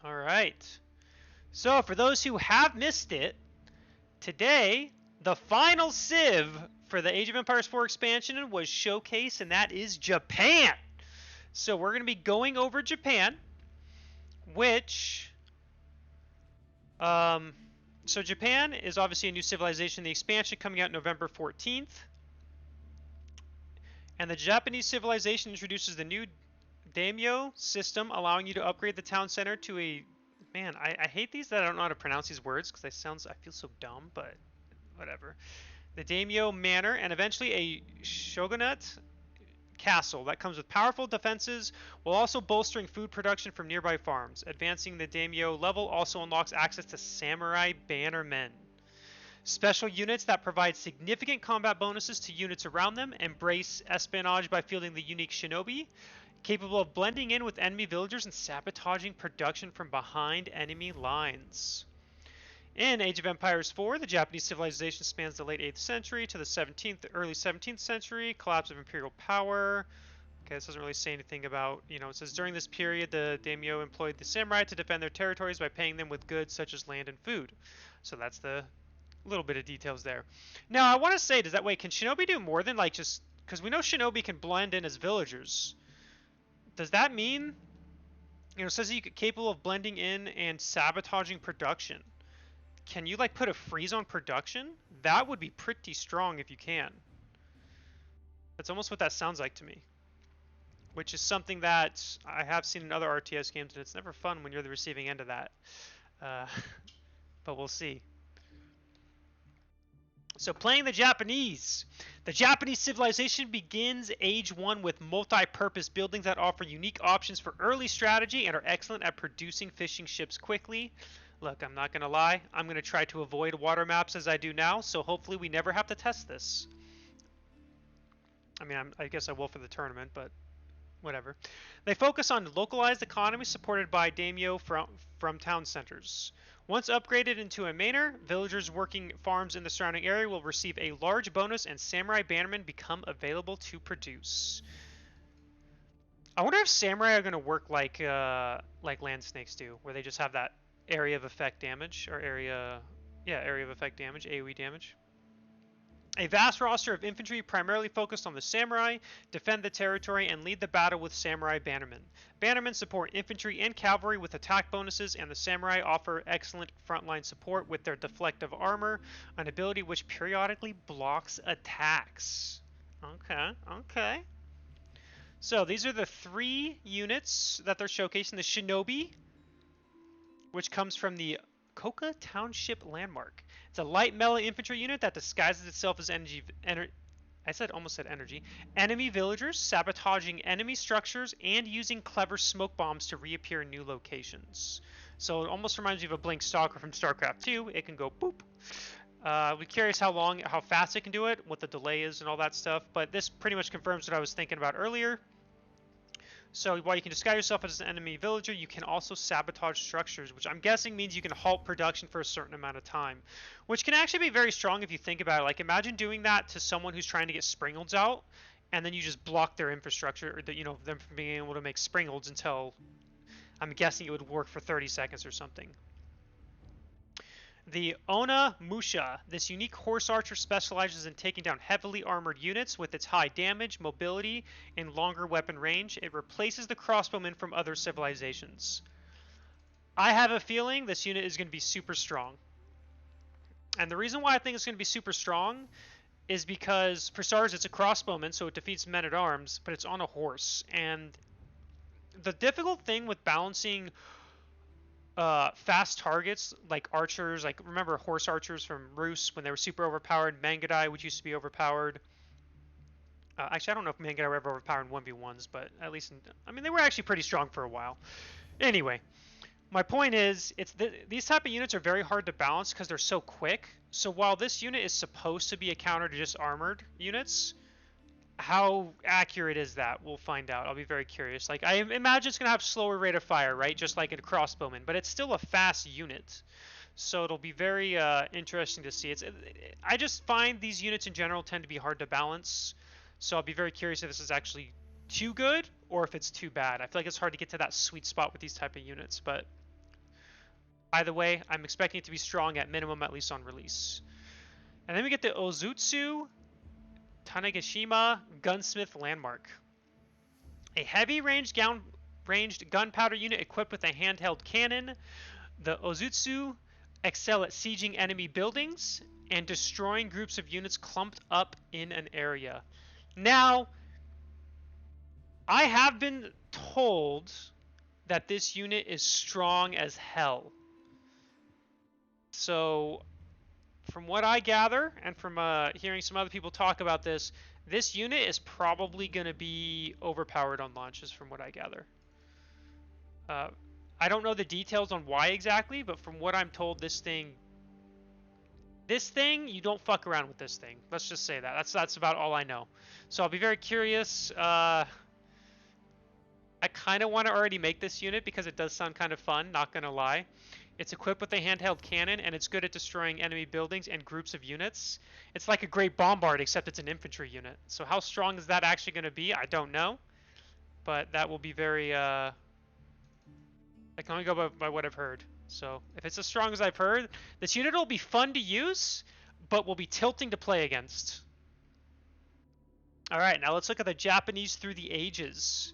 All right. So for those who have missed it, today the final civ for the Age of Empires 4 expansion was showcased, and that is Japan. So we're going to be going over Japan, which so Japan is obviously a new civilization. The expansion coming out November 14th. And the Japanese civilization introduces the new daimyo system, allowing you to upgrade the town center to a... Man, I hate these that I don't know how to pronounce these words because I feel so dumb, but whatever. The daimyo manor, and eventually a shogunate castle that comes with powerful defenses while also bolstering food production from nearby farms. Advancing the daimyo level also unlocks access to samurai bannermen. Special units that provide significant combat bonuses to units around them. Embrace espionage by fielding the unique shinobi, capable of blending in with enemy villagers and sabotaging production from behind enemy lines. In Age of Empires 4, the Japanese civilization spans the late 8th century to the early 17th century, collapse of imperial power. Okay, this doesn't really say anything about, it says during this period, the daimyo employed the samurai to defend their territories by paying them with goods such as land and food. So that's the little bit of details there. Now, I want to say, can shinobi do more than just, because we know shinobi can blend in as villagers. Does that mean, it says that you could capable of blending in and sabotaging production. Can you put a freeze on production? That would be pretty strong if you can. That's almost what that sounds like to me. Which is something that I have seen in other RTS games, and it's never fun when you're the receiving end of that. But we'll see. So playing the Japanese civilization begins Age 1 with multi-purpose buildings that offer unique options for early strategy and are excellent at producing fishing ships quickly. Look, I'm not going to lie. I'm going to try to avoid water maps as I do now, so hopefully we never have to test this. I mean, I guess I will for the tournament, but whatever. They focus on localized economies supported by daimyo from town centers. Once upgraded into a manor, villagers working farms in the surrounding area will receive a large bonus, and samurai bannermen become available to produce. I wonder if samurai are going to work like land snakes do, where they just have that area of effect damage, or area of effect damage, AoE damage. A vast roster of infantry primarily focused on the samurai, defend the territory, and lead the battle with samurai bannermen. Bannermen support infantry and cavalry with attack bonuses, and the samurai offer excellent frontline support with their deflective armor, an ability which periodically blocks attacks. Okay. So these are the 3 units that they're showcasing. The Shinobi, which comes from the Koka Township Landmark. It's a light melee infantry unit that disguises itself as enemy villagers, sabotaging enemy structures, and using clever smoke bombs to reappear in new locations. So it almost reminds me of a Blink Stalker from StarCraft 2. It can go boop. I'll be curious how fast it can do it, what the delay is and all that stuff, but this pretty much confirms what I was thinking about earlier. So while you can disguise yourself as an enemy villager, you can also sabotage structures, which I'm guessing means you can halt production for a certain amount of time, which can actually be very strong if you think about it. Like, imagine doing that to someone who's trying to get springholds out, and then you just block their infrastructure, or them from being able to make springholds until, I'm guessing it would work for 30 seconds or something. The Ona Musha. This unique horse archer specializes in taking down heavily armored units with its high damage, mobility, and longer weapon range. It replaces the crossbowmen from other civilizations. I have a feeling this unit is going to be super strong. And the reason why I think it's going to be super strong is because, for starters, it's a crossbowman, so it defeats men-at-arms, but it's on a horse. And the difficult thing with balancing fast targets like archers, remember horse archers from Rus when they were super overpowered, Mangudai, which used to be overpowered. Actually, I don't know if Mangudai were ever overpowered in 1v1s, but at least, they were actually pretty strong for a while. Anyway, my point is, these type of units are very hard to balance because they're so quick. So while this unit is supposed to be a counter to just armored units, how accurate is that? We'll find out. I'll be very curious. I imagine it's going to have slower rate of fire, right? Just like a crossbowman, but it's still a fast unit. So it'll be very interesting to see. I just find these units in general tend to be hard to balance. So I'll be very curious if this is actually too good or if it's too bad. I feel like it's hard to get to that sweet spot with these type of units, but Either way, I'm expecting it to be strong at minimum, at least on release. And then we get the Ozutsu Tanegashima Gunsmith Landmark. A heavy ranged gunpowder unit equipped with a handheld cannon. The Ozutsu excel at sieging enemy buildings and destroying groups of units clumped up in an area. Now, I have been told that this unit is strong as hell. So, from what I gather, and from hearing some other people talk about this, this unit is probably going to be overpowered on launches, from what I gather. I don't know the details on why exactly, but from what I'm told, this thing, you don't fuck around with this thing. Let's just say that. That's about all I know. So I'll be very curious. I kind of want to already make this unit because it does sound kind of fun, not going to lie. It's equipped with a handheld cannon, and it's good at destroying enemy buildings and groups of units. It's like a Great Bombard, except it's an infantry unit. So how strong is that actually going to be? I don't know. But that will be very... I can only go by what I've heard. So if it's as strong as I've heard, this unit will be fun to use, but will be tilting to play against. Alright, now let's look at the Japanese through the ages.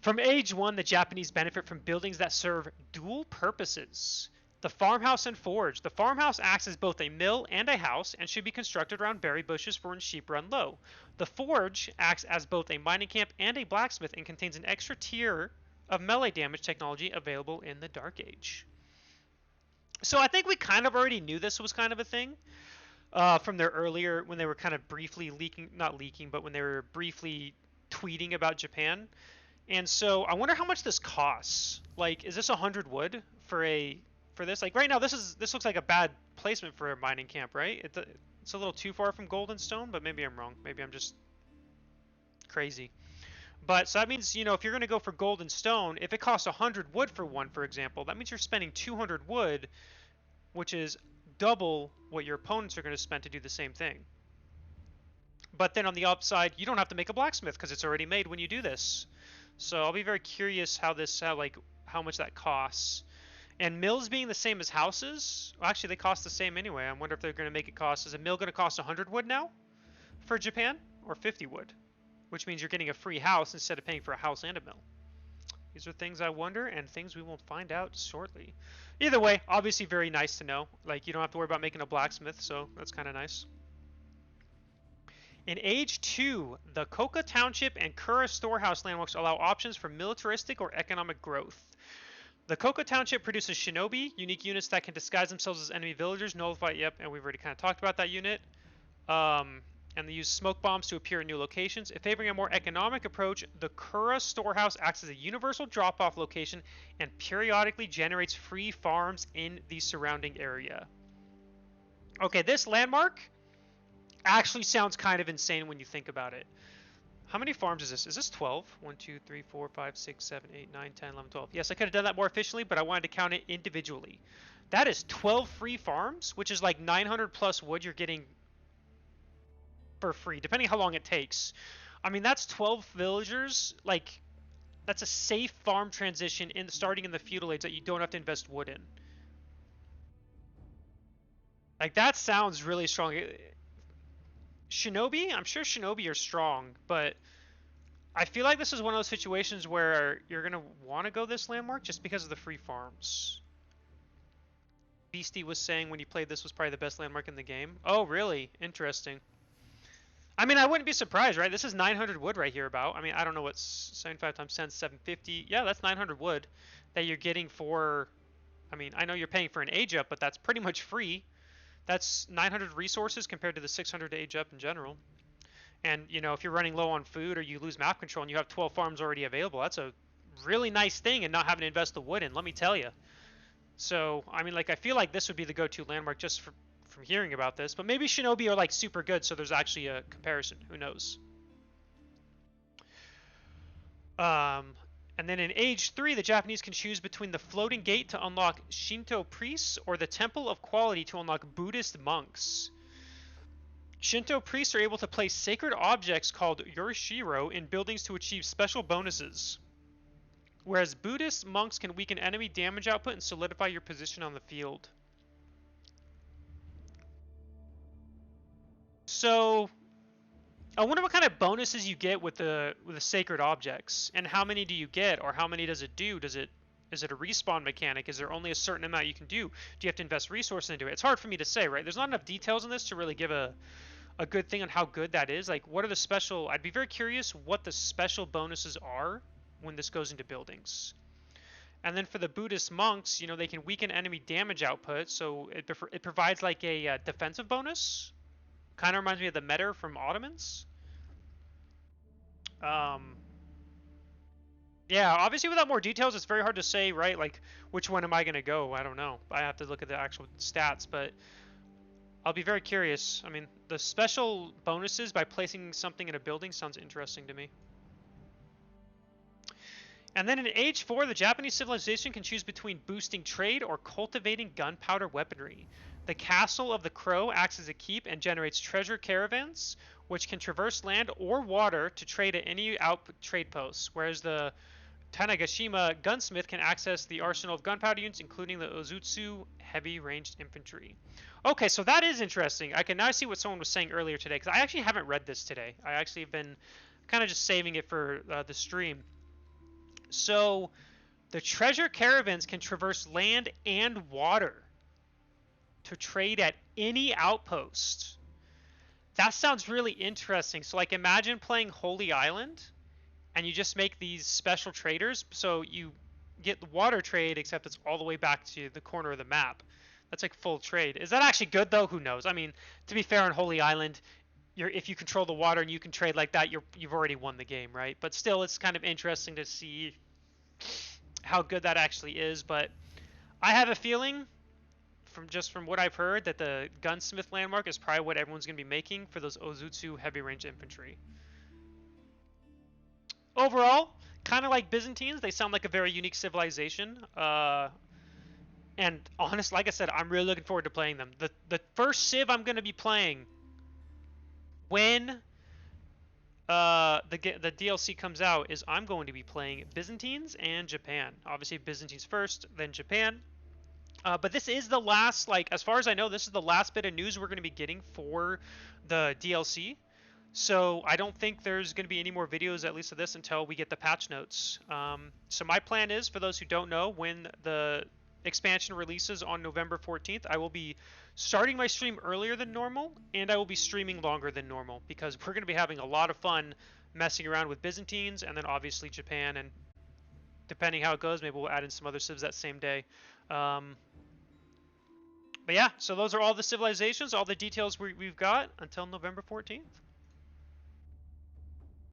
From age 1, the Japanese benefit from buildings that serve dual purposes. The farmhouse and forge. The farmhouse acts as both a mill and a house and should be constructed around berry bushes for when sheep run low. The forge acts as both a mining camp and a blacksmith and contains an extra tier of melee damage technology available in the Dark Age. So I think we kind of already knew this was kind of a thing from their earlier, when they were kind of briefly but when they were briefly tweeting about Japan. And so I wonder how much this costs. Like, is this 100 wood for this? Like right now, this looks like a bad placement for a mining camp, right? It's a little too far from gold and stone, but maybe I'm wrong. Maybe I'm just crazy. But so that means, if you're going to go for gold and stone, if it costs 100 wood for one, for example, that means you're spending 200 wood, which is double what your opponents are going to spend to do the same thing. But then on the upside, you don't have to make a blacksmith because it's already made when you do this. So I'll be very curious how much that costs. And mills being the same as houses, well, actually they cost the same anyway. I wonder if they're going to make it cost. Is a mill going to cost 100 wood now for Japan, or 50 wood? Which means you're getting a free house instead of paying for a house and a mill. These are things I wonder, and things we will find out shortly. Either way, obviously very nice to know. Like, you don't have to worry about making a blacksmith, so that's kind of nice. In Age 2, the Koka Township and Kura Storehouse landmarks allow options for militaristic or economic growth. The Koka Township produces shinobi, unique units that can disguise themselves as enemy villagers, nullify, and we've already kind of talked about that unit. And they use smoke bombs to appear in new locations. If favoring a more economic approach, the Kura Storehouse acts as a universal drop-off location and periodically generates free farms in the surrounding area. Okay, this landmark actually sounds kind of insane when you think about it. How many farms is this? Is this 12? 1, 2, 3, 4, 5, 6, 7, 8, 9, 10, 11, 12. Yes, I could have done that more efficiently, but I wanted to count it individually. That is 12 free farms, which is like 900 plus wood you're getting for free, depending how long it takes. I mean, that's 12 villagers. Like, that's a safe farm transition starting in the feudal age that you don't have to invest wood in. Like, that sounds really strong. Shinobi? I'm sure shinobi are strong, but I feel like this is one of those situations where you're going to want to go this landmark just because of the free farms. Beastie was saying when he played this was probably the best landmark in the game. Oh, really? Interesting. I mean, I wouldn't be surprised, right? This is 900 wood right here about. I mean, I don't know what's 75 times 10, 750. Yeah, that's 900 wood that you're getting for... I mean, I know you're paying for an age up, but that's pretty much free. That's 900 resources compared to the 600 to age up in general. And, if you're running low on food or you lose map control and you have 12 farms already available, that's a really nice thing and not having to invest the wood in, let me tell you. So, I mean, like, I feel like this would be the go-to landmark just from hearing about this. But maybe shinobi are, like, super good, so there's actually a comparison. Who knows? And then in Age 3, the Japanese can choose between the Floating Gate to unlock Shinto priests or the Temple of Quality to unlock Buddhist monks. Shinto priests are able to place sacred objects called Yorishiro in buildings to achieve special bonuses. Whereas Buddhist monks can weaken enemy damage output and solidify your position on the field. So I wonder what kind of bonuses you get with the sacred objects, and how many do you get, or how many does it do? Is it a respawn mechanic? Is there only a certain amount you can do? Do you have to invest resources into it? It's hard for me to say, right? There's not enough details in this to really give a good thing on how good that is. Like, what are the special? I'd be very curious what the special bonuses are when this goes into buildings. And then for the Buddhist monks, you know, they can weaken enemy damage output, so it provides like a defensive bonus. Kind of reminds me of the Metter from Ottomans. Yeah, obviously without more details, it's very hard to say, right? Like, which one am I going to go? I don't know. I have to look at the actual stats, but I'll be very curious. I mean, the special bonuses by placing something in a building sounds interesting to me. And then in Age 4, the Japanese civilization can choose between boosting trade or cultivating gunpowder weaponry. The Castle of the Crow acts as a keep and generates treasure caravans, which can traverse land or water to trade at any trade posts, whereas the Tanegashima gunsmith can access the arsenal of gunpowder units, including the Ozutsu heavy ranged infantry. Okay, so that is interesting. I can now see what someone was saying earlier today, because I actually haven't read this today. I actually have been kind of just saving it for the stream. So the treasure caravans can traverse land and water to trade at any outpost. That sounds really interesting. So like, imagine playing Holy Island and you just make these special traders, so you get the water trade, except it's all the way back to the corner of the map. That's like full trade. Is that actually good though? Who knows? I mean, to be fair, on Holy Island, if you control the water and you can trade like that, you've already won the game, right? But still, it's kind of interesting to see how good that actually is. But I have a feeling, from what I've heard, that the gunsmith landmark is probably what everyone's going to be making for those Ozutsu heavy range infantry. Overall, kind of like Byzantines, they sound like a very unique civilization. And honest, like I said, I'm really looking forward to playing them. The first Civ I'm going to be playing when the DLC comes out is I'm going to be playing Byzantines and Japan. Obviously Byzantines first, then Japan. But this is the last, like, as far as I know, this is the last bit of news we're going to be getting for the DLC. So I don't think there's going to be any more videos, at least of this, until we get the patch notes. So my plan is, for those who don't know, when the expansion releases on November 14th, I will be starting my stream earlier than normal, and I will be streaming longer than normal, because we're going to be having a lot of fun messing around with Byzantines, and then obviously Japan, and depending how it goes, maybe we'll add in some other civs that same day. But yeah, so those are all the civilizations, all the details we've got until November 14th.